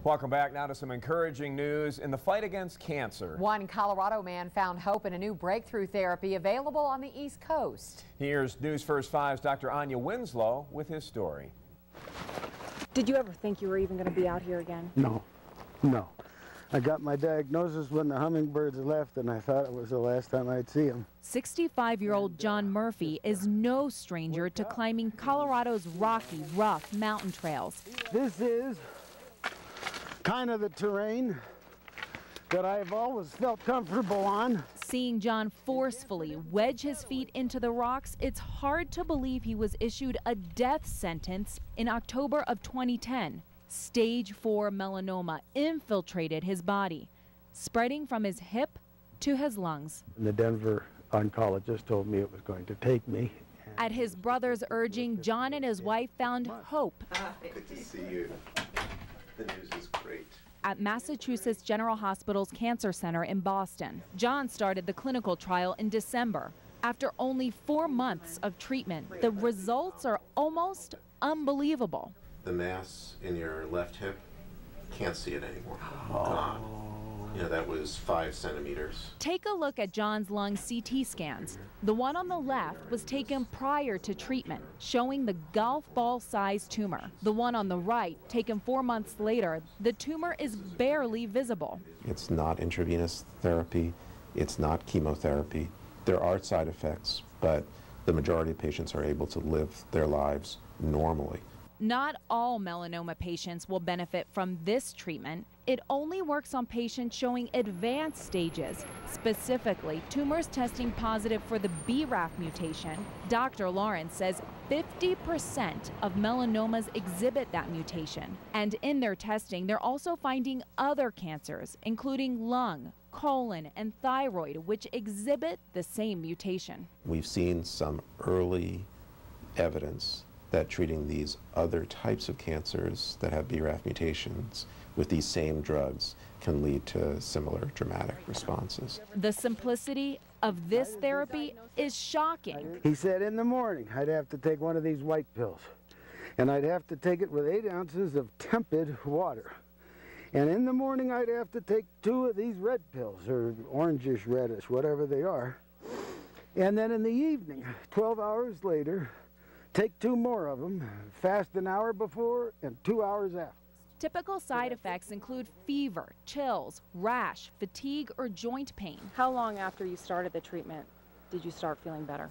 Welcome back. Now to some encouraging news in the fight against cancer. One Colorado man found hope in a new breakthrough therapy available on the East Coast. Here's News First 5's Dr. Anya Winslow with his story. Did you ever think you were even going to be out here again? No. I got my diagnosis when the hummingbirds left, and I thought it was the last time I'd see them. 65-year-old John Murphy is no stranger to climbing Colorado's rocky, rough mountain trails. This is kind of the terrain that I've always felt comfortable on. Seeing John forcefully wedge his feet into the rocks, it's hard to believe he was issued a death sentence in October of 2010. Stage 4 melanoma infiltrated his body, spreading from his hip to his lungs. And the Denver oncologist told me it was going to take me. At his brother's urging, John and his wife found hope. Good to see you. The news is great. At Massachusetts General Hospital's Cancer Center in Boston. John started the clinical trial in December. After only 4 months of treatment, the results are almost unbelievable. The mass in your left hip, can't see it anymore. Gone. You know, that was 5 centimeters. Take a look at John's lung CT scans. The one on the left was taken prior to treatment, showing the golf ball-sized tumor. The one on the right, taken 4 months later, the tumor is barely visible. It's not intravenous therapy. It's not chemotherapy. There are side effects, but the majority of patients are able to live their lives normally. Not all melanoma patients will benefit from this treatment. It only works on patients showing advanced stages, specifically tumors testing positive for the BRAF mutation. Dr. Lawrence says 50% of melanomas exhibit that mutation. And in their testing, they're also finding other cancers, including lung, colon, and thyroid, which exhibit the same mutation. We've seen some early evidence that treating these other types of cancers that have BRAF mutations with these same drugs can lead to similar dramatic responses. The simplicity of this therapy is shocking. He said in the morning I'd have to take one of these white pills, and I'd have to take it with 8 ounces of tepid water. And in the morning I'd have to take 2 of these red pills, or orangish reddish, whatever they are. And then in the evening, 12 hours later, take 2 more of them, fast an hour before and 2 hours after. Typical side effects include fever, chills, rash, fatigue, or joint pain. How long after you started the treatment did you start feeling better?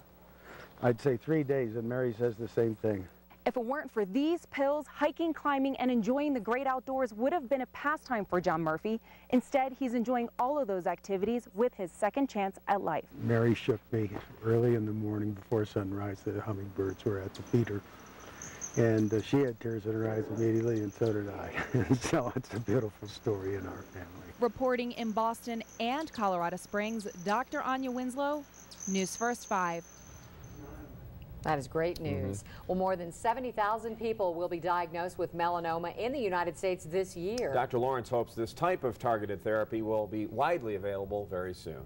I'd say 3 days, and Mary says the same thing. If it weren't for these pills, hiking, climbing, and enjoying the great outdoors would have been a pastime for John Murphy. Instead, he's enjoying all of those activities with his second chance at life. Mary shook me early in the morning before sunrise. The hummingbirds were at the feeder, and she had tears in her eyes immediately, and so did I. And so it's a beautiful story in our family. Reporting in Boston and Colorado Springs, Dr. Anya Winslow, News First 5. That is great news. Well, more than 70,000 people will be diagnosed with melanoma in the United States this year. Dr. Lawrence hopes this type of targeted therapy will be widely available very soon.